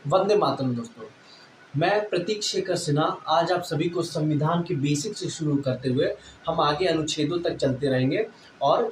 वंदे मातरम दोस्तों। मैं प्रतीक शेखर सिन्हा आज आप सभी को संविधान के बेसिक से शुरू करते हुए हम आगे अनुच्छेदों तक चलते रहेंगे और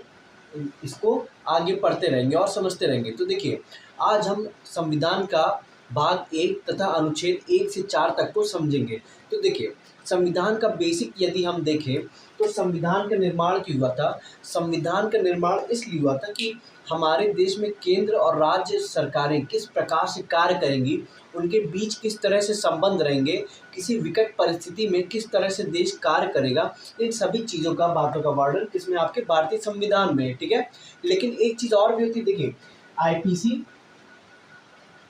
इसको आगे पढ़ते रहेंगे और समझते रहेंगे। तो देखिए, आज हम संविधान का भाग 1 तथा अनुच्छेद 1 से 4 तक को समझेंगे। तो देखिए, संविधान का बेसिक यदि हम देखें तो संविधान का निर्माण क्यों हुआ था? संविधान का निर्माण इसलिए हुआ था कि हमारे देश में केंद्र और राज्य सरकारें किस प्रकार से कार्य करेंगी, उनके बीच किस तरह से संबंध रहेंगे, किसी विकट परिस्थिति में किस तरह से देश कार्य करेगा, इन सभी चीज़ों का बातों का वर्णन किसमें? आपके भारतीय संविधान में है, ठीक है। लेकिन एक चीज़ और भी होती है, देखिए, आईपीसी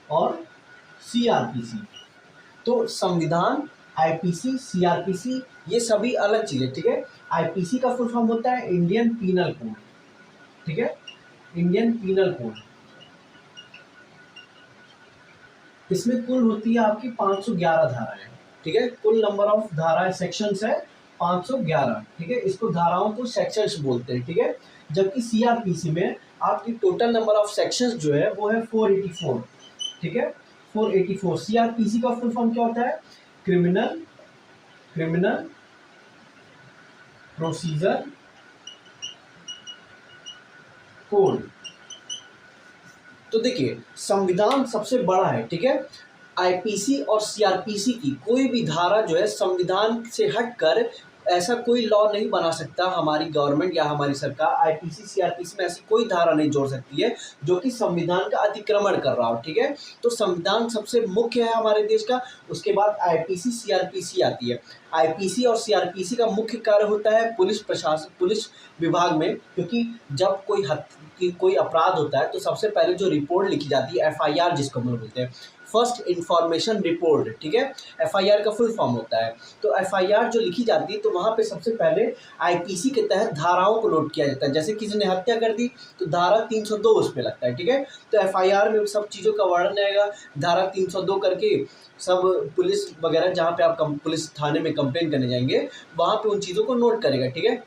और सीआरपीसी। तो संविधान, आईपीसी, सीआरपीसी ये सभी अलग चीज़ें, ठीक है। आईपीसी का फुल फॉर्म होता है इंडियन पीनल कोड, ठीक है, इंडियन पीनल कोड। इसमें कुल होती है आपकी 511 धाराएं, ठीक है। कुल नंबर ऑफ धाराएं सेक्शंस है 511, ठीक है। इसको धाराओं को सेक्शंस बोलते हैं, ठीक है। जबकि सीआरपीसी में आपकी टोटल नंबर ऑफ सेक्शंस जो है वो है 484, ठीक है, 484। सीआरपीसी का फुल फॉर्म क्या होता है? Criminal procedure code. तो देखिए, संविधान सबसे बड़ा है, ठीक है। आईपीसी और सीआरपीसी की कोई भी धारा जो है संविधान से हटकर ऐसा कोई लॉ नहीं बना सकता हमारी गवर्नमेंट या हमारी सरकार। आईपीसी सीआरपीसी में ऐसी कोई धारा नहीं जोड़ सकती है जो कि संविधान का अतिक्रमण कर रहा हो, ठीक है। तो संविधान सबसे मुख्य है हमारे देश का। उसके बाद आईपीसी सीआरपीसी आती है। आईपीसी और सीआरपीसी का मुख्य कार्य होता है पुलिस प्रशासन, पुलिस विभाग में, क्योंकि जब कोई अपराध होता है तो सबसे पहले जो रिपोर्ट लिखी जाती है, एफआईआर जिसको हम लोग बोलते हैं, फर्स्ट इंफॉर्मेशन रिपोर्ट, ठीक है। एफआईआर का फुल फॉर्म होता है। तो एफआईआर जो लिखी जाती है तो वहाँ पे सबसे पहले आईपीसी के तहत धाराओं को नोट किया जाता है। जैसे किसी ने हत्या कर दी तो धारा 302 उस पर लगता है, ठीक है। तो एफआईआर में सब चीज़ों का वर्णन आएगा, धारा 302 करके सब पुलिस वगैरह, जहाँ पे आप पुलिस थाने में कंप्लेन करने जाएंगे वहाँ पे उन चीज़ों को नोट करेगा, ठीक है।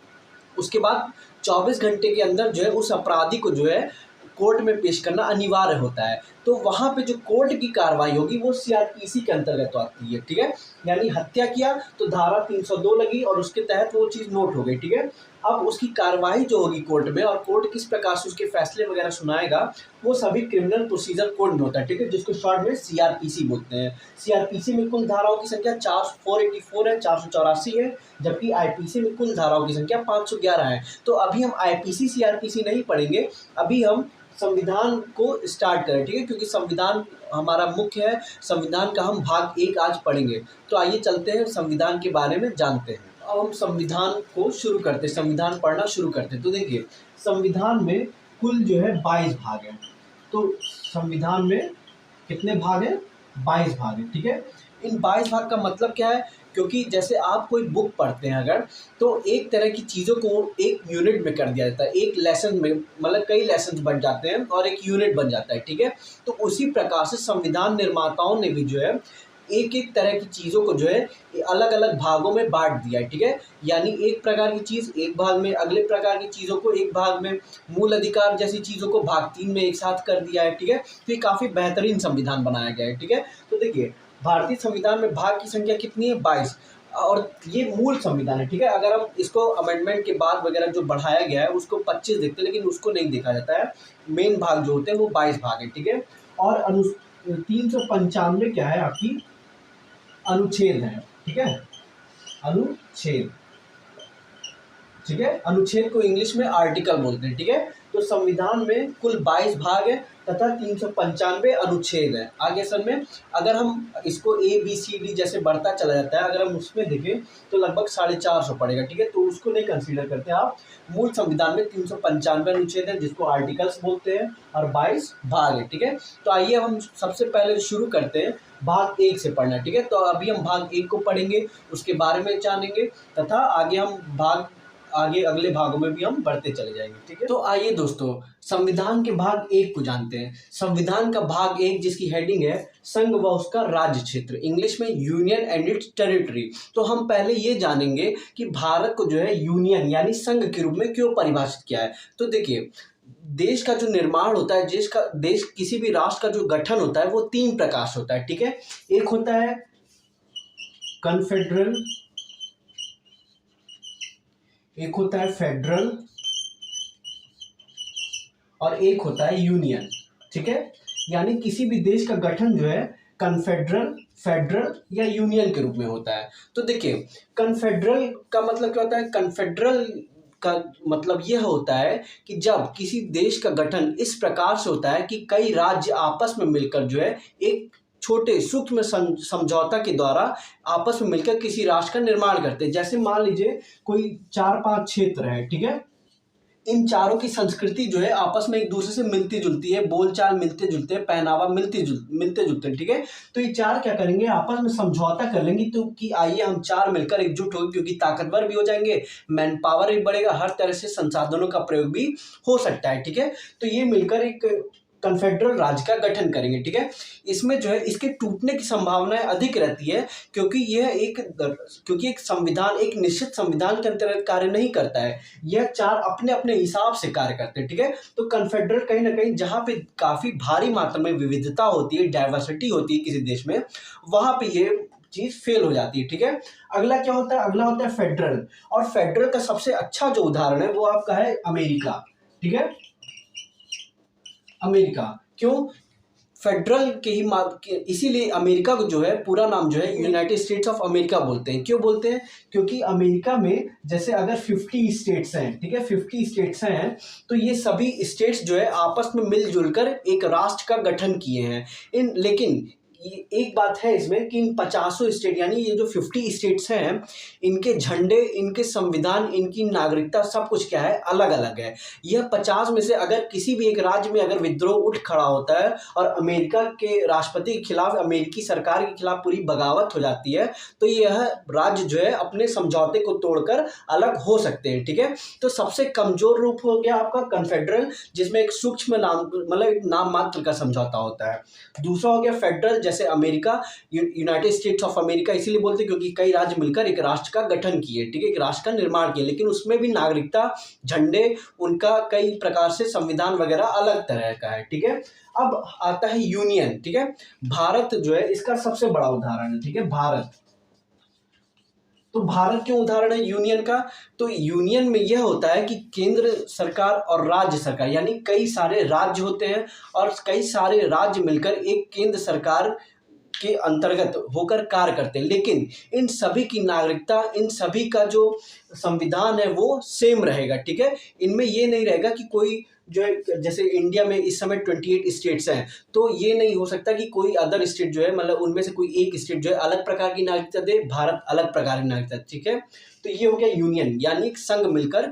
उसके बाद 24 घंटे के अंदर जो है उस अपराधी को जो है कोर्ट में पेश करना अनिवार्य होता है। तो वहाँ पे जो कोर्ट की कार्रवाई होगी वो सीआरपीसी के अंतर्गत आती है, ठीक है। यानी हत्या किया तो धारा 302 लगी और उसके तहत वो चीज़ नोट हो गई, ठीक है। अब उसकी कार्रवाई जो होगी कोर्ट में और कोर्ट किस प्रकार से उसके फैसले वगैरह सुनाएगा, वो सभी क्रिमिनल प्रोसीजर कोड में होता है, ठीक है, जिसको शॉर्ट में सीआरपीसी बोलते हैं। सीआरपीसी में कुल धाराओं की संख्या 484 है, 484 है, जबकि आईपीसी में कुल धाराओं की संख्या 511 है। तो अभी हम आईपीसी सीआरपीसी नहीं पढ़ेंगे, अभी हम संविधान को स्टार्ट करें, ठीक है, क्योंकि संविधान हमारा मुख्य है। संविधान का हम भाग 1 आज पढ़ेंगे। तो आइए चलते हैं संविधान के बारे में जानते हैं। अब हम संविधान को शुरू करते हैं, संविधान पढ़ना शुरू करते हैं। तो देखिए, संविधान में कुल जो है 22 भाग हैं। तो संविधान में कितने भाग हैं? 22 भाग हैं, ठीक है। इन 22 भाग का मतलब क्या है? क्योंकि जैसे आप कोई बुक पढ़ते हैं अगर, तो एक तरह की चीज़ों को एक यूनिट में कर दिया जाता है, एक लेसन में, मतलब कई लेसन बन जाते हैं और एक यूनिट बन जाता है, ठीक है। तो उसी प्रकार से संविधान निर्माताओं ने भी जो है एक एक तरह की चीज़ों को जो है अलग अलग भागों में बांट दिया है, ठीक है। यानी एक प्रकार की चीज़ एक भाग में, अगले प्रकार की चीज़ों को एक भाग में, मूल अधिकार जैसी चीज़ों को भाग 3 में एक साथ कर दिया है, ठीक है। तो ये काफ़ी बेहतरीन संविधान बनाया गया है, ठीक है। तो देखिए, भारतीय संविधान में भाग की संख्या कितनी है? 22। और ये मूल संविधान है, ठीक है। अगर हम इसको अमेंडमेंट के बाद वगैरह जो बढ़ाया गया है उसको 25 देखते हैं, लेकिन उसको नहीं देखा जाता है। मेन भाग जो होते हैं वो 22 भाग है, ठीक है। और 395 क्या है? आपकी अनुच्छेद है, ठीक है, अनुच्छेद, ठीक है। अनुच्छेद को इंग्लिश में आर्टिकल बोलते हैं, ठीक है। तो संविधान में कुल 22 भाग है तथा 395 अनुच्छेद है। आगे सर में अगर हम इसको ABCD जैसे बढ़ता चला जाता है, अगर हम उसमें देखें तो लगभग 450 पड़ेगा, ठीक है। तो उसको नहीं कंसीडर करते आप। मूल संविधान में 395 अनुच्छेद है जिसको आर्टिकल्स बोलते हैं और 22 भाग है, ठीक है। तो आइए हम सबसे पहले शुरू करते हैं भाग 1 से पढ़ना, ठीक है। तो अभी हम भाग 1 को पढ़ेंगे, उसके बारे में जानेंगे तथा आगे हम अगले भागों में भी हम बढ़ते चले जाएंगे, ठीक है। तो आइए दोस्तों, संविधान के भाग 1 को जानते हैं। संविधान का भाग 1 जिसकी हेडिंग है संघ व उसका राज्य क्षेत्र, इंग्लिश में यूनियन एंड इट्स टेरिटरी। तो हम पहले ये जानेंगे कि भारत को जो है यूनियन यानी संघ के रूप में क्यों परिभाषित किया है। तो देखिए, देश का जो निर्माण होता है, देश किसी भी राष्ट्र का जो गठन होता है वो 3 प्रकार से होता है, ठीक है। एक होता है कन्फेडरल, एक होता है फेडरल और एक होता है यूनियन, ठीक है। यानी किसी भी देश का गठन जो है कन्फेडरल, फेडरल या यूनियन के रूप में होता है। तो देखिए, कन्फेडरल का मतलब क्या होता है? कन्फेडरल का मतलब यह होता है कि जब किसी देश का गठन इस प्रकार से होता है कि कई राज्य आपस में मिलकर जो है एक छोटे सूक्ष्म समझौता के द्वारा आपस में मिलकर किसी राष्ट्र का निर्माण करते हैं। जैसे मान लीजिए कोई 4-5 क्षेत्र है, ठीक है। इन चारों की संस्कृति जो है आपस में एक दूसरे से मिलती जुलती है, बोलचाल मिलते जुलते हैं, पहनावा मिलते जुलते हैं, ठीक है। तो ये चार क्या करेंगे? आपस में समझौता कर लेंगे तो कि आइए हम चार मिलकर एकजुट हो, क्योंकि ताकतवर भी हो जाएंगे, मैन पावर भी बढ़ेगा, हर तरह से संसाधनों का प्रयोग भी हो सकता है, ठीक है। तो ये मिलकर एक कन्फेडरल राज्य का गठन करेंगे, ठीक है। इसमें जो है इसके टूटने की संभावनाएं अधिक रहती है, क्योंकि एक संविधान एक निश्चित संविधान के अंतर्गत कार्य नहीं करता है। यह चार अपने अपने हिसाब से कार्य करते हैं, ठीक है। तो कन्फेडरल कहीं ना कहीं जहां पे काफी भारी मात्रा में विविधता होती है, डाइवर्सिटी होती है किसी देश में, वहां पे ये चीज फेल हो जाती है, ठीक है। अगला क्या होता है? अगला होता है फेडरल। और फेडरल का सबसे अच्छा जो उदाहरण है वो आपका है अमेरिका, ठीक है। अमेरिका क्यों? फेडरल इसीलिए अमेरिका को जो है पूरा नाम जो है यूनाइटेड स्टेट्स ऑफ अमेरिका बोलते हैं। क्यों बोलते हैं? क्योंकि अमेरिका में जैसे अगर 50 स्टेट्स हैं, ठीक है, 50 स्टेट्स हैं, तो ये सभी स्टेट्स जो है आपस में मिलजुल कर एक राष्ट्र का गठन किए हैं। लेकिन एक बात है इसमें कि इन 50 स्टेट यानी ये जो 50 स्टेट्स हैं, इनके झंडे, इनके संविधान, इनकी नागरिकता सब कुछ क्या है? अलग अलग है। यह 50 में से अगर किसी भी एक राज्य में अगर विद्रोह उठ खड़ा होता है और अमेरिका के राष्ट्रपति के खिलाफ, अमेरिकी सरकार के खिलाफ पूरी बगावत हो जाती है, तो यह राज्य जो है अपने समझौते को तोड़कर अलग हो सकते हैं, ठीक है। तो सबसे कमजोर रूप हो गया आपका कन्फेडरल, जिसमें एक सूक्ष्म नाम मतलब एक नाम मात्र का समझौता होता है। दूसरा हो गया फेडरल, जैसे America, United states of America इसीलिए बोलते हैं क्योंकि कई राज्य मिलकर एक राष्ट्र का गठन किए, ठीक है, एक राष्ट्र का निर्माण किया, लेकिन उसमें भी नागरिकता, झंडे, उनका कई प्रकार से संविधान वगैरह अलग तरह का है, ठीक है। अब आता है यूनियन, ठीक है। भारत जो है इसका सबसे बड़ा उदाहरण है, ठीक है, भारत। तो भारत क्यों उदाहरण है यूनियन का? तो यूनियन में यह होता है कि केंद्र सरकार और राज्य सरकार यानी कई सारे राज्य होते हैं और कई सारे राज्य मिलकर एक केंद्र सरकार के अंतर्गत होकर कार्य करते हैं, लेकिन इन सभी की नागरिकता, इन सभी का जो संविधान है वो सेम रहेगा, ठीक है। इनमें ये नहीं रहेगा कि कोई जो है, जैसे इंडिया में इस समय 28 स्टेट्स हैं, तो ये नहीं हो सकता कि कोई अदर स्टेट जो है, मतलब उनमें से कोई एक स्टेट जो है अलग प्रकार की नागरिकता दे, भारत अलग प्रकार की नागरिकता, ठीक है। तो ये हो गया यूनियन, यानी एक संघ मिलकर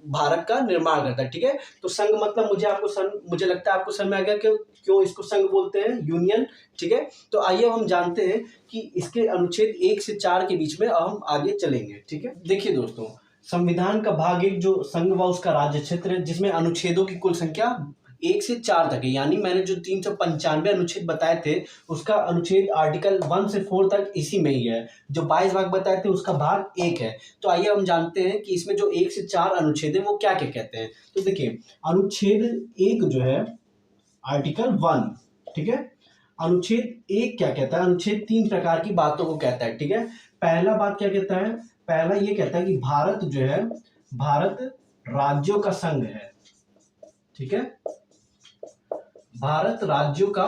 भारत का निर्माण करता है, ठीक है। तो संघ मतलब मुझे लगता है आपको समझ में आ गया क्यों इसको संघ बोलते हैं, यूनियन, ठीक है। तो आइए हम जानते हैं कि इसके अनुच्छेद 1 से 4 के बीच में हम आगे चलेंगे, ठीक है। देखिए दोस्तों, संविधान का भाग 1 जो संघ व उसका राज्य क्षेत्र है, जिसमें अनुच्छेदों की कुल संख्या 1 से 4 तक है, यानी मैंने जो 395 अनुच्छेद बताए थे उसका अनुच्छेद आर्टिकल 1 से 4 तक इसी में ही है। जो 22 भाग बताए थे उसका भाग 1 है। तो आइए हम जानते हैं कि इसमें जो 1 से 4 अनुच्छेद है वो क्या क्या कहते हैं। तो देखिए, अनुच्छेद 1 जो है आर्टिकल 1, ठीक है। अनुच्छेद 1 क्या कहता है? अनुच्छेद 3 प्रकार की बातों को कहता है, ठीक है। पहला बात क्या कहता है? पहला ये कहता है कि भारत जो है, भारत राज्यों का संघ है, ठीक है। भारत राज्यों का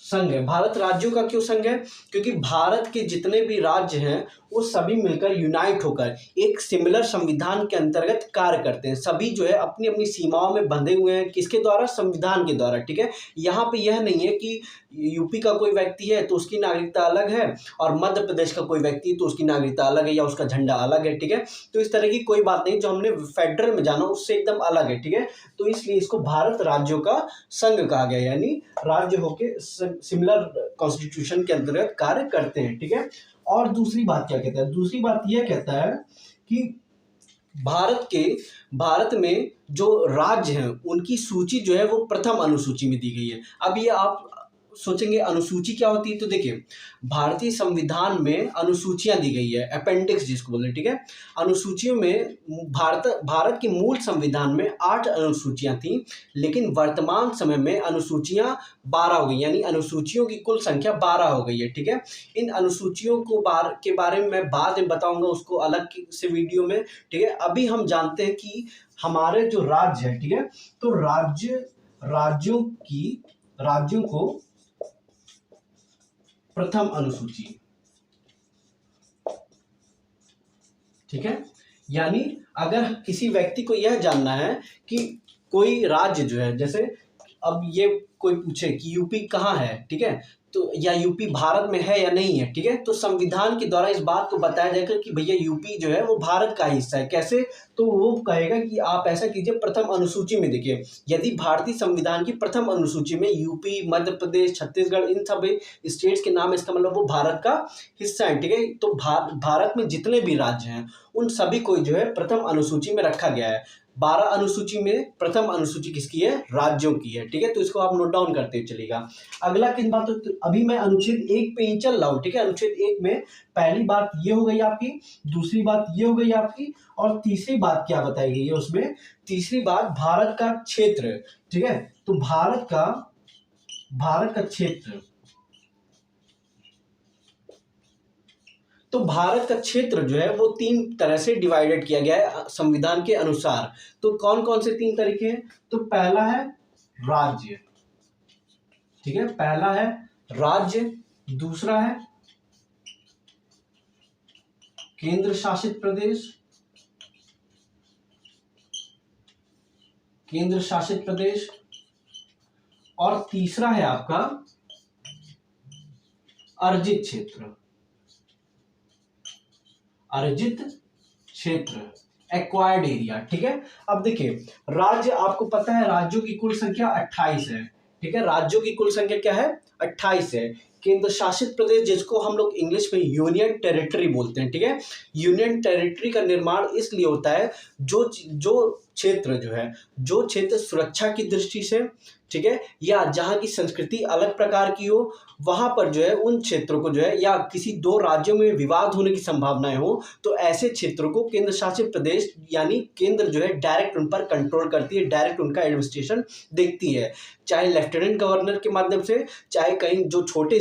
संघ है। भारत राज्यों का क्यों संघ है? क्योंकि भारत के जितने भी राज्य हैं वो सभी मिलकर यूनाइट होकर एक सिमिलर संविधान के अंतर्गत कार्य करते हैं। सभी जो है अपनी अपनी सीमाओं में बंधे हुए हैं, किसके द्वारा? संविधान के द्वारा, ठीक है। यहाँ पे यह नहीं है कि यूपी का कोई व्यक्ति है तो उसकी नागरिकता अलग है और मध्य प्रदेश का कोई व्यक्ति तो उसकी नागरिकता अलग है या उसका झंडा अलग है, ठीक है। तो इस तरह की कोई बात नहीं, जो हमने फेडरल में जाना उससे एकदम अलग है, ठीक है। तो इसलिए इसको भारत राज्यों का संघ कहा गया, यानी राज्य होके सिमिलर कॉन्स्टिट्यूशन के अंतर्गत कार्य करते हैं, ठीक है। और दूसरी बात क्या कहता है? दूसरी बात यह कहता है कि भारत में जो राज्य हैं उनकी सूची जो है वो प्रथम अनुसूची में दी गई है। अब ये आप सोचेंगे अनुसूची क्या होती है, तो देखिए भारतीय संविधान में अनुसूचियां दी गई है, अपेंडिक्स जिसको बोलते हैं, ठीक है। अनुसूचियों में भारत के मूल संविधान में 8 अनुसूचियां थी, लेकिन वर्तमान समय में अनुसूचियां 12 हो गई, यानी अनुसूचियों की कुल संख्या 12 हो गई है, ठीक है। इन अनुसूचियों के बारे में मैं बाद में बताऊंगा, उसको अलग से वीडियो में, ठीक है। अभी हम जानते हैं कि हमारे जो राज्य है, ठीक है, तो राज्यों को प्रथम अनुसूची, ठीक है। यानी अगर किसी व्यक्ति को यह जानना है कि कोई राज्य जो है, जैसे अब ये कोई पूछे कि यूपी कहाँ है, ठीक है, तो या यूपी भारत में है या नहीं है, ठीक है, तो संविधान के द्वारा इस बात को बताया जाएगा कि भैया यूपी जो है वो भारत का हिस्सा है। कैसे? तो वो कहेगा कि आप ऐसा कीजिए, प्रथम अनुसूची में देखिए, यदि भारतीय संविधान की प्रथम अनुसूची में यूपी, मध्य प्रदेश, छत्तीसगढ़, इन सब स्टेट्स के नाम, इसका मतलब वो भारत का हिस्सा है, ठीक है। तो भारत में जितने भी राज्य हैं उन सभी को जो है प्रथम अनुसूची में रखा गया है। 12 अनुसूची में प्रथम अनुसूची किसकी है? राज्यों की है, ठीक है। तो इसको आप नोट डाउन करते चलिएगा। अगला किस बात, तो अभी मैं अनुच्छेद 1 पे ही चल रहा हूँ, ठीक है। अनुच्छेद 1 में पहली बात ये हो गई आपकी, दूसरी बात ये हो गई आपकी, और तीसरी बात क्या बताई गई है उसमें? तीसरी बात भारत का क्षेत्र, ठीक है। तो भारत का क्षेत्र, तो भारत का क्षेत्र जो है वो 3 तरह से डिवाइडेड किया गया है संविधान के अनुसार। तो कौन कौन से 3 तरीके हैं? तो पहला है राज्य, ठीक है, पहला है राज्य, दूसरा है केंद्र शासित प्रदेश, और तीसरा है आपका अर्जित क्षेत्र, एक्वायर्ड एरिया, ठीक है। अब देखिए राज्य, आपको पता है राज्यों की कुल संख्या 28 है, ठीक है। राज्यों की कुल संख्या क्या है? 28 है। केंद्र शासित प्रदेश, जिसको हम लोग इंग्लिश में यूनियन टेरिटरी बोलते हैं, ठीक है। यूनियन टेरिटरी का निर्माण इसलिए होता है जो क्षेत्र सुरक्षा की दृष्टि से, ठीक है, या जहाँ की संस्कृति अलग प्रकार की हो, वहां पर जो है उन क्षेत्रों को जो है, या किसी 2 राज्यों में विवाद होने की संभावनाएं हो, तो ऐसे क्षेत्रों को केंद्र शासित प्रदेश, यानी केंद्र जो है डायरेक्ट उन पर कंट्रोल करती है, डायरेक्ट उनका एडमिनिस्ट्रेशन देखती है, चाहे लेफ्टिनेंट गवर्नर के माध्यम से, चाहे कहीं जो छोटे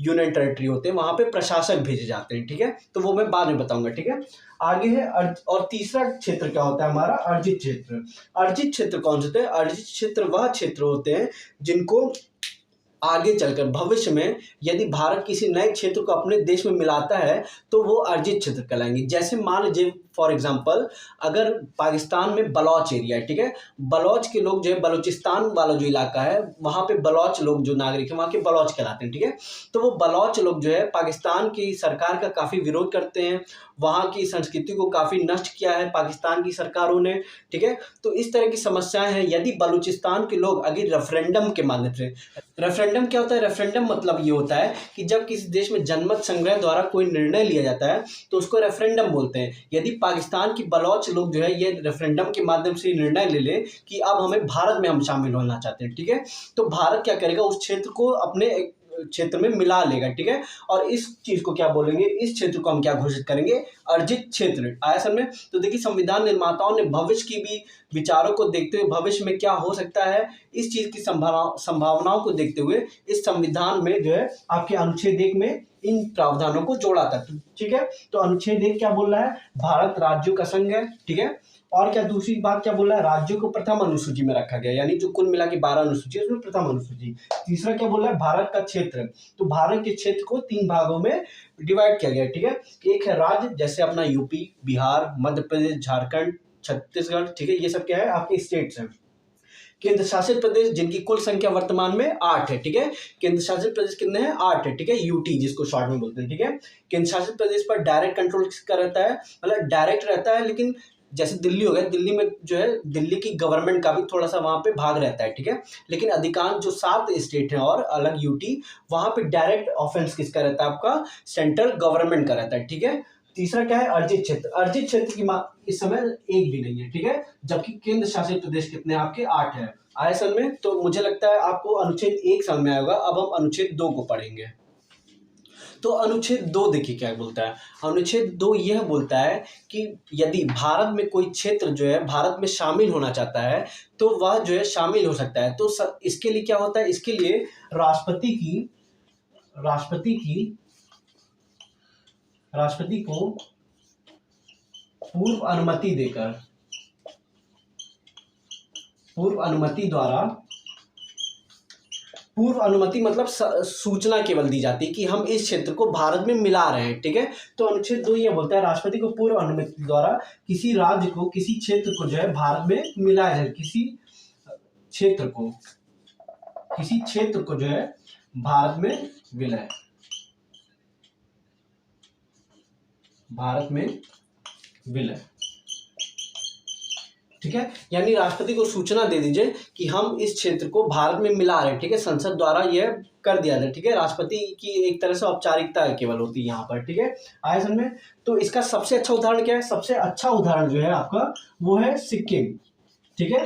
यूनियन टेरिटरी होते हैं वहां पे प्रशासक भेजे जाते हैं, ठीक है। तो वो मैं बाद में बताऊंगा, ठीक है। आगे है और तीसरा क्षेत्र क्या होता है हमारा? अर्जित क्षेत्र। अर्जित क्षेत्र कौन से होते हैं? अर्जित क्षेत्र वह क्षेत्र होते हैं जिनको आगे चलकर भविष्य में यदि भारत किसी नए क्षेत्र को अपने देश में मिलाता है तो वो अर्जित क्षेत्र कहलाएंगे। जैसे मान लीजिए फॉर एग्जांपल, अगर पाकिस्तान में बलौच एरिया है, ठीक है, बलौच के लोग जो है, बलूचिस्तान वाला जो इलाका है वहाँ पे बलौच लोग जो नागरिक है वहाँ के बलौच कहलाते हैं, ठीक है। तो वो बलौच लोग जो है पाकिस्तान की सरकार का काफ़ी विरोध करते हैं, वहाँ की संस्कृति को काफ़ी नष्ट किया है पाकिस्तान की सरकारों ने, ठीक है। तो इस तरह की समस्याएं हैं। यदि बलूचिस्तान के लोग अगर रेफरेंडम के माध्यम से, रेफरेंडम क्या होता है? रेफरेंडम मतलब ये होता है कि जब किसी देश में जनमत संग्रह द्वारा कोई निर्णय लिया जाता है तो उसको रेफरेंडम बोलते हैं। यदि पाकिस्तान की बलौच लोग जो है ये रेफरेंडम के माध्यम से निर्णय ले ले कि अब हमें भारत में हम शामिल होना चाहते हैं, ठीक है, तो भारत क्या करेगा? उस क्षेत्र को अपने क्षेत्र में मिला लेगा, ठीक है। और इस चीज को क्या बोलेंगे? इस क्षेत्र को हम क्या घोषित करेंगे? अर्जित क्षेत्र। आया समझ में? तो देखिए संविधान निर्माताओं ने भविष्य की भी विचारों को देखते हुए, भविष्य में क्या हो सकता है इस चीज की संभावनाओं को देखते हुए इस संविधान में जो है आपके अनुच्छेद 1 में इन प्रावधानों को जोड़ा था, ठीक है। तो अनुच्छेद 1 क्या बोल रहा है? भारत राज्यों का संघ है, ठीक है। और क्या दूसरी बात क्या बोल रहा है? राज्यों को प्रथम अनुसूची में रखा गया, यानी जो कुल मिला के 12 अनुसूची है उसमें प्रथम अनुसूची। तीसरा क्या बोल रहा है? भारत का क्षेत्र, तो भारत के क्षेत्र को 3 भागों में डिवाइड किया गया, ठीक है। एक है राज्य, जैसे अपना यूपी, बिहार, मध्य प्रदेश, झारखंड, छत्तीसगढ़, ठीक है, ये सब क्या है? आपके स्टेट्स हैं। केंद्र शासित प्रदेश जिनकी कुल संख्या वर्तमान में 8 है, ठीक है। केंद्र शासित प्रदेश कितने हैं? 8 है, ठीक है। यूटी जिसको शॉर्ट में बोलते हैं, ठीक है। केंद्र शासित प्रदेश पर डायरेक्ट कंट्रोल किसका रहता है? मतलब डायरेक्ट रहता है, लेकिन जैसे दिल्ली हो गया, दिल्ली में जो है दिल्ली की गवर्नमेंट का भी थोड़ा सा वहां पे भाग रहता है, ठीक है। लेकिन अधिकांश जो 7 स्टेट हैं और अलग यूटी, वहां पे डायरेक्ट ऑफेंस किसका रहता है? आपका सेंट्रल गवर्नमेंट का रहता है, ठीक है। तीसरा क्या है? अर्जित क्षेत्र। अर्जित क्षेत्र की इस समय एक भी नहीं है, ठीक है, जबकि केंद्र शासित प्रदेश कितने आपके? 8 है। आए समझ में? तो मुझे लगता है आपको अनुच्छेद 1 समझ में आएगा। अब हम अनुच्छेद 2 को पढ़ेंगे। तो अनुच्छेद 2 देखिए क्या बोलता है। अनुच्छेद 2 यह बोलता है कि यदि भारत में कोई क्षेत्र जो है भारत में शामिल होना चाहता है तो वह जो है शामिल हो सकता है। तो इसके लिए क्या होता है, इसके लिए राष्ट्रपति को पूर्व अनुमति मतलब सूचना केवल दी जाती है कि हम इस क्षेत्र को भारत में मिला रहे हैं, ठीक है। तो अनुच्छेद 2 ये बोलता है राष्ट्रपति को पूर्व अनुमति द्वारा किसी राज्य को, किसी क्षेत्र को जो है भारत में मिलाया जाए, किसी क्षेत्र को जो है भारत में विलय, ठीक है। यानी राष्ट्रपति को सूचना दे दीजिए कि हम इस क्षेत्र को भारत में मिला रहे हैं, ठीक है। संसद द्वारा यह कर दिया जाए, ठीक है। राष्ट्रपति की एक तरह से औपचारिकता केवल होती है यहाँ पर, ठीक है। आया समझ में? तो इसका सबसे अच्छा उदाहरण क्या है? सबसे अच्छा उदाहरण जो है आपका वो है सिक्किम, ठीक है।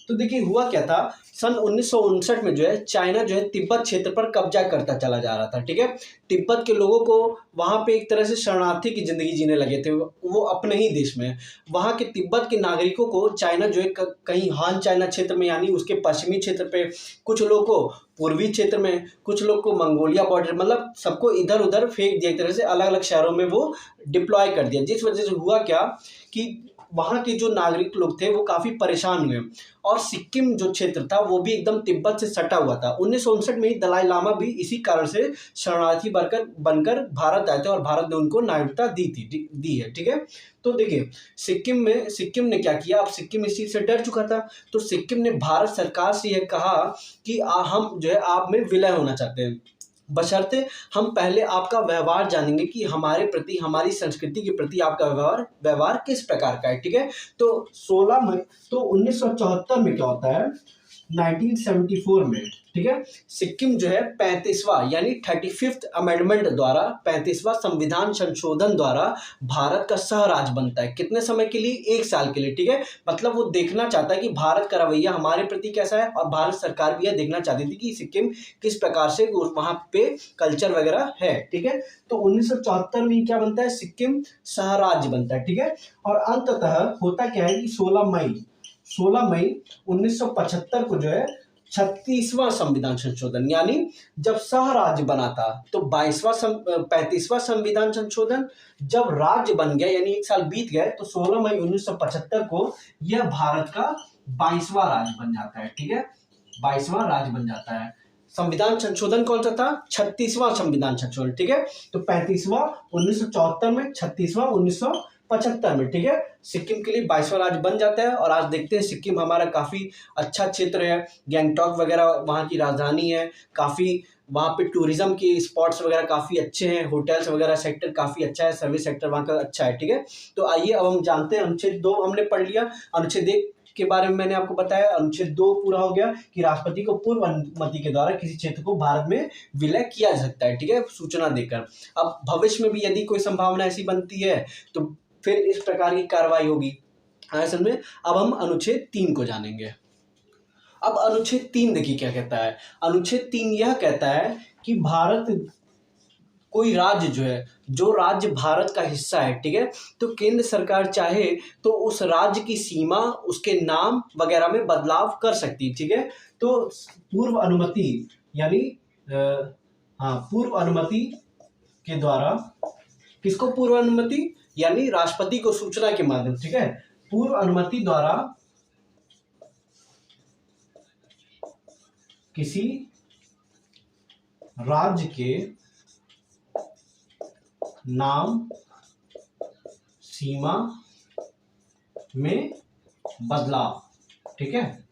तो देखिए हुआ क्या था, सन 1959 में जो है चाइना जो है तिब्बत क्षेत्र पर कब्जा करता चला जा रहा था, ठीक है। तिब्बत के लोगों को वहां पे एक तरह से शरणार्थी की जिंदगी जीने लगे थे वो अपने ही देश में। वहां के तिब्बत के नागरिकों को चाइना जो है कहीं हान चाइना क्षेत्र में यानी उसके पश्चिमी क्षेत्र पे, कुछ लोगों को पूर्वी क्षेत्र में, कुछ लोग को मंगोलिया बॉर्डर, मतलब सबको इधर उधर फेंक दिया, एक तरह से अलग अलग शहरों में वो डिप्लॉय कर दिया। जिस वजह से हुआ क्या कि वहाँ के जो नागरिक लोग थे वो काफ़ी परेशान हुए और सिक्किम जो क्षेत्र था वो भी एकदम तिब्बत से सटा हुआ था। 1959 में ही दलाई लामा भी इसी कारण से शरणार्थी बनकर भारत आए थे और भारत ने उनको नागरिकता दी है, ठीक है। तो देखिए सिक्किम ने क्या किया, अब सिक्किम इस चीज़ से डर चुका था, तो सिक्किम ने भारत सरकार से यह कहा कि हम जो है आप में विलय होना चाहते हैं, बशर्ते हम पहले आपका व्यवहार जानेंगे कि हमारे प्रति, हमारी संस्कृति के प्रति आपका व्यवहार किस प्रकार का है, ठीक है। तो 1974 में क्या होता है, 1974 में, ठीक है, सिक्किम जो है 35वां यानी 35th अमेंडमेंट द्वारा, 35वां संविधान संशोधन द्वारा भारत का सह राज्य बनता है। कितने समय के लिए? 1 साल के लिए, ठीक है। मतलब वो देखना चाहता है कि भारत का रवैया हमारे प्रति कैसा है और भारत सरकार भी यह देखना चाहती थी कि सिक्किम किस प्रकार से वहां पे कल्चर वगैरह है, ठीक है। तो 1974 में क्या बनता है, सिक्किम सह राज्य बनता है, ठीक है। और अंततः होता क्या है कि 16 मई 1975 को जो है 36वां संविधान संशोधन, यानी जब सह राज्य बना था तो 35वां संविधान संशोधन, जब राज्य बन गया यानी 1 साल बीत गए तो 16 मई 1975 को यह भारत का 22वां राज्य बन जाता है, ठीक है। 22वां राज्य बन जाता है। संविधान संशोधन कौन सा था? 36वां संविधान संशोधन, ठीक है। तो 35वां 1974 में, 36वां 1975 में, ठीक है। सिक्किम के लिए 22वां राज्य बन जाता है। और आज देखते हैं सिक्किम हमारा काफ़ी अच्छा क्षेत्र है, गैंगटॉक वगैरह वहाँ की राजधानी है, काफ़ी वहाँ पे टूरिज्म की स्पॉट्स वगैरह काफ़ी अच्छे हैं, होटल्स वगैरह सेक्टर काफ़ी अच्छा है, सर्विस सेक्टर वहाँ का अच्छा है, ठीक है। तो आइए अब हम जानते हैं, अनुच्छेद 2 हमने पढ़ लिया, अनुच्छेद 1 के बारे में मैंने आपको बताया, अनुच्छेद 2 पूरा हो गया कि राष्ट्रपति को पूर्व अनुमति के द्वारा किसी क्षेत्र को भारत में विलय किया जा सकता है, ठीक है, सूचना देकर। अब भविष्य में भी यदि कोई संभावना ऐसी बनती है तो फिर इस प्रकार की कार्रवाई होगी। असल में अब हम अनुच्छेद 3 को जानेंगे। अब अनुच्छेद 3 देखिए क्या कहता है। अनुच्छेद 3 यह कहता है कि कोई राज्य जो है, जो राज्य भारत का हिस्सा है, ठीक है, तो केंद्र सरकार चाहे तो उस राज्य की सीमा, उसके नाम वगैरह में बदलाव कर सकती है, ठीक है। तो पूर्व अनुमति यानी पूर्व अनुमति के द्वारा, किसको पूर्व अनुमति? यानी राष्ट्रपति को सूचना के माध्यम, ठीक है, पूर्व अनुमति द्वारा किसी राज्य के नाम, सीमा में बदलाव, ठीक है।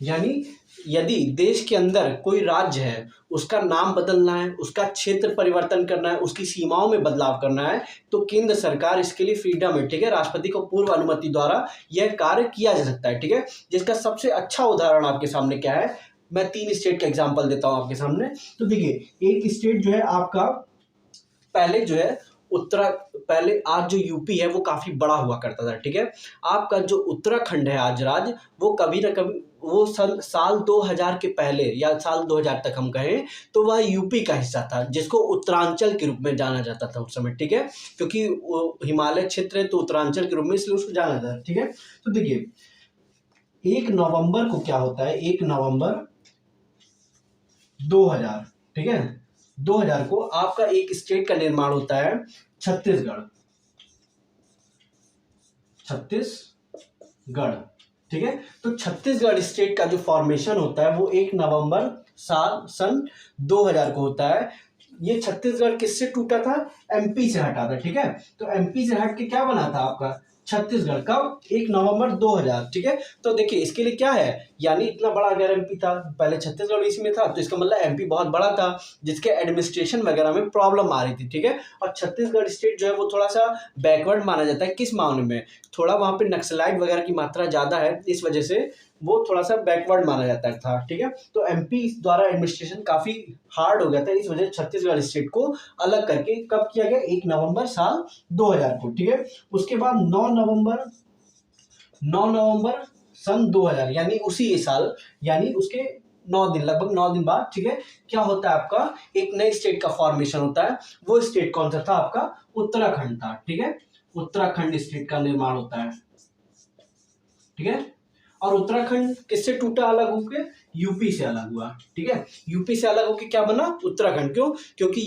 यानी यदि देश के अंदर कोई राज्य है, उसका नाम बदलना है, उसका क्षेत्र परिवर्तन करना है, उसकी सीमाओं में बदलाव करना है, तो केंद्र सरकार इसके लिए फ्रीडम है, ठीक है। राष्ट्रपति को पूर्व अनुमति द्वारा यह कार्य किया जा सकता है, ठीक है। जिसका सबसे अच्छा उदाहरण आपके सामने क्या है, मैं 3 स्टेट का एग्जाम्पल देता हूं आपके सामने। तो देखिए एक स्टेट जो है आपका, पहले जो है पहले आज जो यूपी है वो काफ़ी बड़ा हुआ करता था, ठीक है। आपका जो उत्तराखंड है आज राज्य, वो कभी ना कभी वो साल 2000 के पहले या साल 2000 तक हम कहें तो वह यूपी का हिस्सा था, जिसको उत्तरांचल के रूप में जाना जाता था उस समय, ठीक है। क्योंकि वो हिमालय क्षेत्र है तो उत्तरांचल के रूप में इसलिए उसको जाना जाता है, ठीक है। तो देखिए 1 नवंबर को क्या होता है, 1 नवंबर 2000, ठीक है, 2000 को आपका एक स्टेट का निर्माण होता है, छत्तीसगढ़, छत्तीसगढ़, ठीक है। तो छत्तीसगढ़ स्टेट का जो फॉर्मेशन होता है वो 1 नवंबर सन 2000 को होता है। ये छत्तीसगढ़ किससे टूटा था, एमपी से हटा था, ठीक है। तो एमपी से हट के क्या बना था आपका छत्तीसगढ़, कब, 1 नवंबर 2000, ठीक है। तो देखिए इसके लिए क्या है, यानी इतना बड़ा अगर एमपी था, पहले छत्तीसगढ़ इसमें था, तो इसका मतलब एमपी बहुत बड़ा था, जिसके एडमिनिस्ट्रेशन वगैरह में प्रॉब्लम आ रही थी, ठीक है। और छत्तीसगढ़ स्टेट जो है वो थोड़ा सा बैकवर्ड माना जाता है, किस मामले में, थोड़ा वहाँ पे नक्सलाइट वगैरह की मात्रा ज़्यादा है, इस वजह से वो थोड़ा सा बैकवर्ड माना जाता था, ठीक है। तो एमपी द्वारा एडमिनिस्ट्रेशन काफ़ी हार्ड हो गया था, इस वजह से छत्तीसगढ़ स्टेट को अलग करके कब किया गया, 1 नवंबर साल 2000 को, ठीक है। उसके बाद 9 नवंबर सन 2000, यानी उसी साल, यानी उसके 9 दिन, लगभग 9 दिन बाद, ठीक है, क्या होता है आपका एक नए स्टेट का फॉर्मेशन होता है। वो स्टेट कौन सा था आपका, उत्तराखंड था, ठीक है। उत्तराखंड स्टेट का निर्माण होता है, ठीक है। और उत्तराखंड किससे टूटा अलग होकर, यूपी से अलग हुआ, ठीक है। यूपी से अलग होकर क्या बना, उत्तराखंड, क्यों, क्योंकि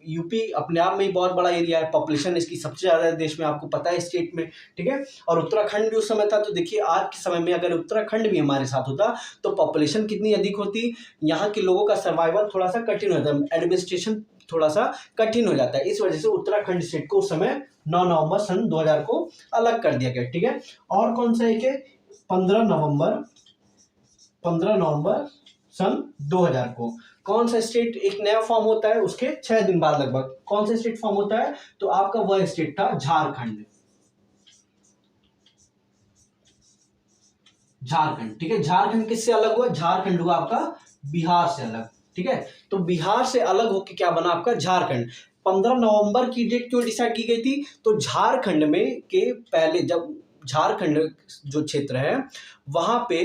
यूपी अपने आप में ही बहुत बड़ा एरिया है, पॉपुलेशन इसकी सबसे ज्यादा है देश में, आपको पता है स्टेट में, ठीक है। और उत्तराखंड भी उस समय था, तो देखिए आज के समय में अगर उत्तराखंड भी हमारे साथ होता तो पॉपुलेशन कितनी अधिक होती, यहाँ के लोगों का सर्वाइवल थोड़ा सा कठिन होता है, एडमिनिस्ट्रेशन थोड़ा सा कठिन हो जाता है, इस वजह से उत्तराखंड स्टेट को उस समय 9 नवंबर सन 2000 को अलग कर दिया गया, ठीक है। और कौन सा एक है, 15 नवंबर सन 2000 को कौन सा स्टेट एक नया फॉर्म होता है, उसके 6 दिन बाद लगभग कौन सा स्टेट फॉर्म होता है, तो आपका वह स्टेट था झारखंड, ठीक है। झारखंड किससे अलग हुआ, झारखंड हुआ आपका बिहार से अलग, ठीक है। तो बिहार से अलग होकर क्या बना आपका झारखंड। 15 नवंबर की डेट क्यों डिसाइड की गई थी, तो झारखंड में के पहले जब झारखंड जो क्षेत्र है वहां पे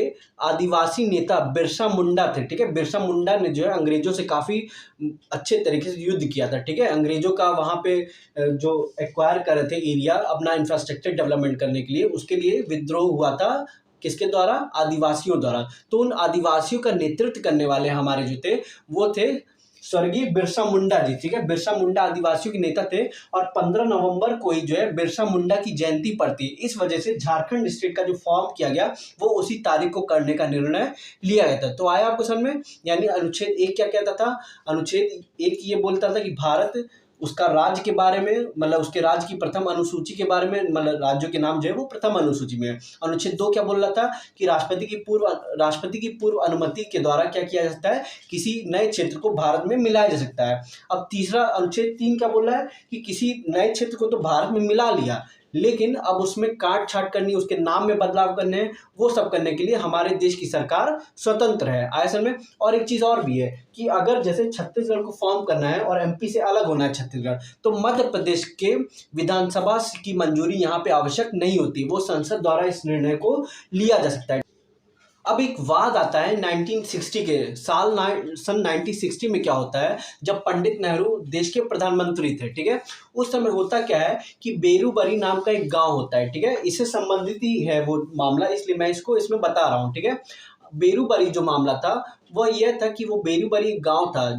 आदिवासी नेता बिरसा मुंडा थे, ठीक है। बिरसा मुंडा ने जो है अंग्रेजों से काफी अच्छे तरीके से युद्ध किया था, ठीक है। अंग्रेजों का वहां पे जो एक्वायर कर रहे थे एरिया अपना इंफ्रास्ट्रक्चर डेवलपमेंट करने के लिए, उसके लिए विद्रोह हुआ था, किसके द्वारा, आदिवासियों द्वारा। तो उन आदिवासियों का नेतृत्व करने वाले हमारे जो थे वो थे स्वर्गीय बिरसा मुंडा जी, ठीक है। बिरसा मुंडा आदिवासियों के नेता थे और 15 नवंबर को ही जो है बिरसा मुंडा की जयंती पड़ती है, इस वजह से झारखंड स्टेट का जो फॉर्म किया गया वो उसी तारीख को करने का निर्णय लिया गया था। तो आया आपको समझ में, यानी अनुच्छेद 1 क्या कहता था, अनुच्छेद 1 ये बोलता था कि भारत उसका राज्य के बारे में, मतलब उसके राज्य की प्रथम अनुसूची के बारे में, मतलब राज्यों के नाम जो है वो प्रथम अनुसूची में है। अनुच्छेद 2 क्या बोल रहा था कि राष्ट्रपति की पूर्व अनुमति के द्वारा क्या किया जा सकता है, किसी नए क्षेत्र को भारत में मिलाया जा सकता है। अब तीसरा अनुच्छेद 3 क्या बोल रहा है कि किसी नए क्षेत्र को तो भारत में मिला लिया, लेकिन अब उसमें काट छाट करनी, उसके नाम में बदलाव करने हैं, वो सब करने के लिए हमारे देश की सरकार स्वतंत्र है, ऐसे में। और एक चीज और भी है कि अगर जैसे छत्तीसगढ़ को फॉर्म करना है और एमपी से अलग होना है छत्तीसगढ़, तो मध्य प्रदेश के विधानसभा की मंजूरी यहाँ पे आवश्यक नहीं होती, वो संसद द्वारा इस निर्णय को लिया जा सकता है। अब एक वाद आता है 1960 के सन 1960 में क्या होता है, जब पंडित नेहरू देश के प्रधानमंत्री थे, ठीक है। उस समय होता क्या है कि बेरूबरी नाम का एक गांव होता है, ठीक है। इससे संबंधित ही है वो मामला, इसलिए मैं इसको इसमें बता रहा हूँ, ठीक है। बेरूबरी जो मामला था वह यह था कि वो बेरूबरी एक गांव था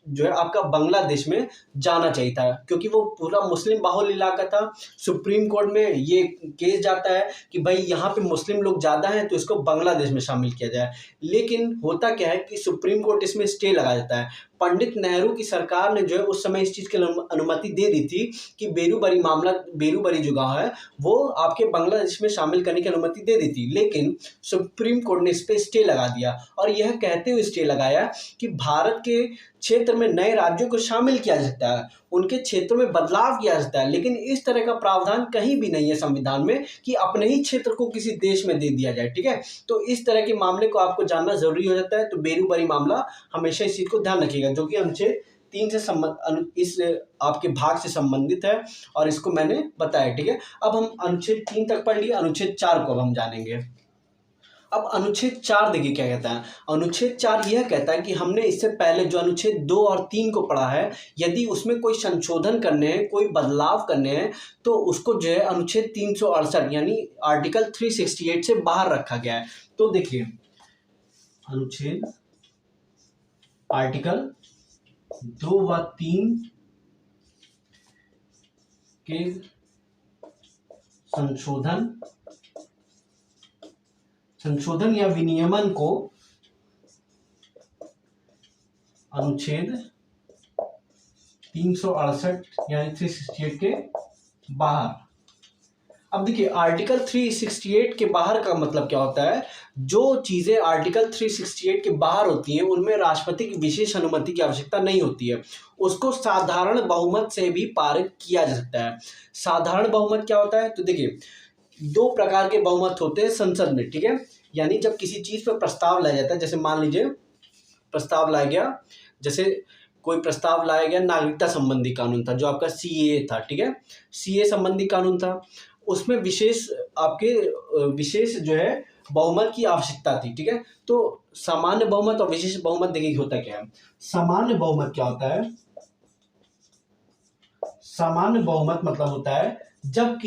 जो है आपका बांग्लादेश में जाना चाहिए था, क्योंकि वो पूरा मुस्लिम बाहुल इलाका था। सुप्रीम कोर्ट में ये केस जाता है कि भाई यहाँ पे मुस्लिम लोग ज़्यादा हैं तो इसको बांग्लादेश में शामिल किया जाए, लेकिन होता क्या है कि सुप्रीम कोर्ट इसमें स्टे लगा देता है। पंडित नेहरू की सरकार ने जो है उस समय इस चीज़ की अनुमति दे दी थी कि बेरूबरी जो गाँव है वो आपके बांग्लादेश में शामिल करने की अनुमति दे दी थी, लेकिन सुप्रीम कोर्ट ने इस पर स्टे लगा दिया और यह कहते हुए स्टे लगाया कि भारत के क्षेत्र में नए राज्यों को शामिल किया जा सकता है, उनके क्षेत्रों में बदलाव किया जा सकता है, लेकिन इस तरह का प्रावधान कहीं भी नहीं है संविधान में कि अपने ही क्षेत्र को किसी देश में दे दिया जाए, ठीक है। तो इस तरह के मामले को आपको जानना जरूरी हो जाता है। तो बेरूबरी मामला हमेशा इस चीज को ध्यान रखिएगा, जो कि अनुच्छेद 3 से इस आपके भाग से संबंधित है और इसको मैंने बताया, ठीक है। अब हम अनुच्छेद 3 तक पढ़ लिए, अनुच्छेद 4 को अब हम जानेंगे। अब अनुच्छेद 4 देखिए क्या कहता है। अनुच्छेद 4 यह कहता है कि हमने इससे पहले जो अनुच्छेद 2 और 3 को पढ़ा है, यदि उसमें कोई संशोधन करने हैं, कोई बदलाव करने हैं, तो उसको जो है अनुच्छेद 368 यानी आर्टिकल 368 से बाहर रखा गया है। तो देखिए अनुच्छेद आर्टिकल 2 व 3 के संशोधन या विनियमन को अनुच्छेद 368 यानी 368 के बाहर। अब देखिए आर्टिकल 368 के बाहर का मतलब क्या होता है। जो चीजें आर्टिकल 368 के बाहर होती हैं उनमें राष्ट्रपति की विशेष अनुमति की आवश्यकता नहीं होती है, उसको साधारण बहुमत से भी पारित किया जा सकता है। साधारण बहुमत क्या होता है, तो देखिए 2 प्रकार के बहुमत होते हैं संसद में, ठीक है। यानी जब किसी चीज पर प्रस्ताव लाया जाता है, जैसे मान लीजिए प्रस्ताव लाया गया, जैसे कोई प्रस्ताव लाया गया नागरिकता संबंधी कानून था जो आपका सीएए था, ठीक है। सीएए संबंधी कानून था, उसमें विशेष जो है बहुमत की आवश्यकता थी, ठीक है। तो सामान्य बहुमत और विशेष बहुमत देखिए होता क्या है। सामान्य बहुमत क्या होता है, सामान्य बहुमत मतलब होता है जब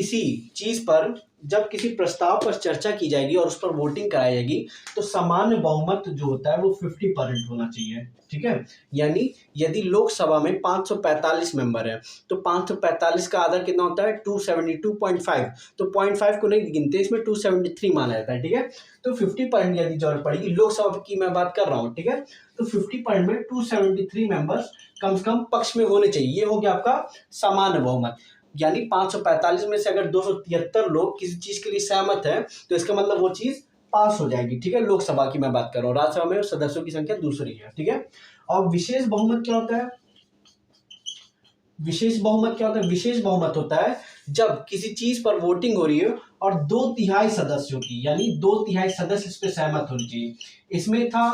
किसी प्रस्ताव पर चर्चा की जाएगी और उस पर वोटिंग कराई जाएगी तो सामान्य बहुमत जो होता है वो 50% होना चाहिए, ठीक है। यानी यदि लोकसभा में 545 मेंबर है तो 545 का आधा कितना होता है 272.5, तो 0.5 को नहीं गिनते, इसमें 273 माना जाता है, ठीक है। तो 50% यदि जरूरत पड़ेगी, लोकसभा की मैं बात कर रहा हूँ, ठीक है। तो 50% में 273 मेंबर्स कम से कम पक्ष में होने चाहिए, ये हो गया आपका सामान्य बहुमत। यानी 545 में से अगर 273 लोग किसी चीज के लिए सहमत है तो इसका मतलब वो चीज पास हो जाएगी, ठीक है। लोकसभा की मैं बात कर रहा हूँ, राज्यसभा में सदस्यों की संख्या दूसरी है, ठीक है। और विशेष बहुमत क्या होता है, विशेष बहुमत होता है जब किसी चीज पर वोटिंग हो रही है और 2/3 सदस्यों की, यानी 2/3 सदस्य इस पर सहमत होने चाहिए। इसमें था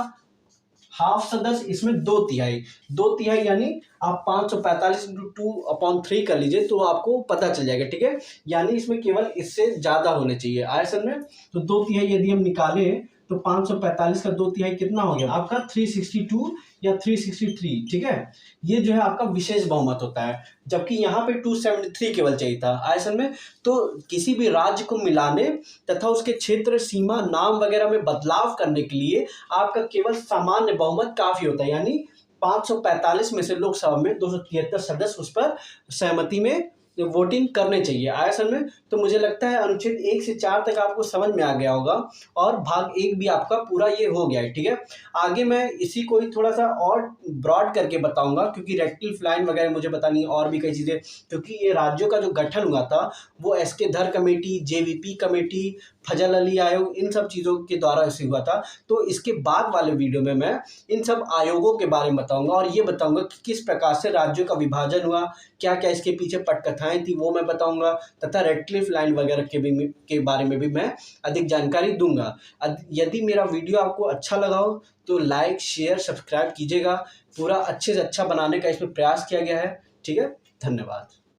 हाफ सदस्य, इसमें 2/3 यानी आप 545 × 2/3 कर लीजिए तो आपको पता चल जाएगा, ठीक है। यानी इसमें केवल इससे ज्यादा होने चाहिए आए सर में। तो 2/3 यदि हम निकाले तो 545 का 2/3 कितना हो गया आपका 362 या 363, ठीक है। ये जो है आपका विशेष बहुमत होता है, जबकि यहाँ पे 273 केवल चाहिए था आए सर में। तो किसी भी राज्य को मिलाने तथा उसके क्षेत्र सीमा नाम वगैरह में बदलाव करने के लिए आपका केवल सामान्य बहुमत काफी होता है। यानी 545 में से लोकसभा में 273 सदस्य उस पर सहमति में वोटिंग करने चाहिए आया सर में। तो मुझे लगता है अनुच्छेद 1 से 4 तक आपको समझ में आ गया होगा और भाग 1 भी आपका पूरा ये हो गया है, ठीक है। आगे मैं इसी को ही थोड़ा सा और ब्रॉड करके बताऊंगा क्योंकि रेक्टिफ लाइन वगैरह मुझे बतानी है और भी कई चीजें, क्योंकि ये राज्यों का जो गठन हुआ था वो एस.के. धर कमेटी, जेवीपी कमेटी, फजल अली आयोग, इन सब चीज़ों के द्वारा ऐसे हुआ था। तो इसके बाद वाले वीडियो में मैं इन सब आयोगों के बारे में बताऊंगा और ये बताऊंगा कि किस प्रकार से राज्यों का विभाजन हुआ, क्या क्या इसके पीछे पटकथाएं थी वो मैं बताऊंगा, तथा रेडक्लिफ लाइन वगैरह के बारे में भी मैं अधिक जानकारी दूंगा। यदि मेरा वीडियो आपको अच्छा लगा हो तो लाइक, शेयर, सब्सक्राइब कीजिएगा। पूरा अच्छे से अच्छा बनाने का इसमें प्रयास किया गया है, ठीक है। धन्यवाद।